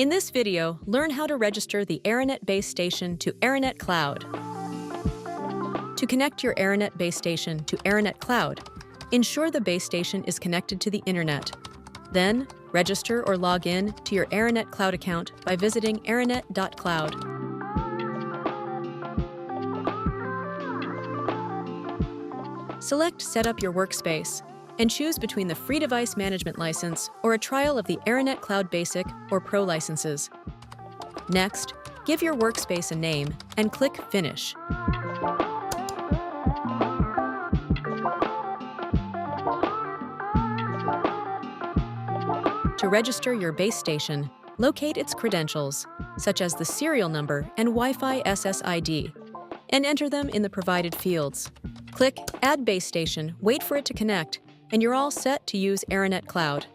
In this video, learn how to register the Aranet base station to Aranet Cloud. To connect your Aranet base station to Aranet Cloud, ensure the base station is connected to the Internet. Then, register or log in to your Aranet Cloud account by visiting aranet.cloud. Select Set up your workspace and choose between the free device management license or a trial of the Aranet Cloud Basic or Pro licenses. Next, give your workspace a name and click Finish. To register your base station, locate its credentials, such as the serial number and Wi-Fi SSID, and enter them in the provided fields. Click Add Base Station, wait for it to connect, and you're all set to use Aranet Cloud.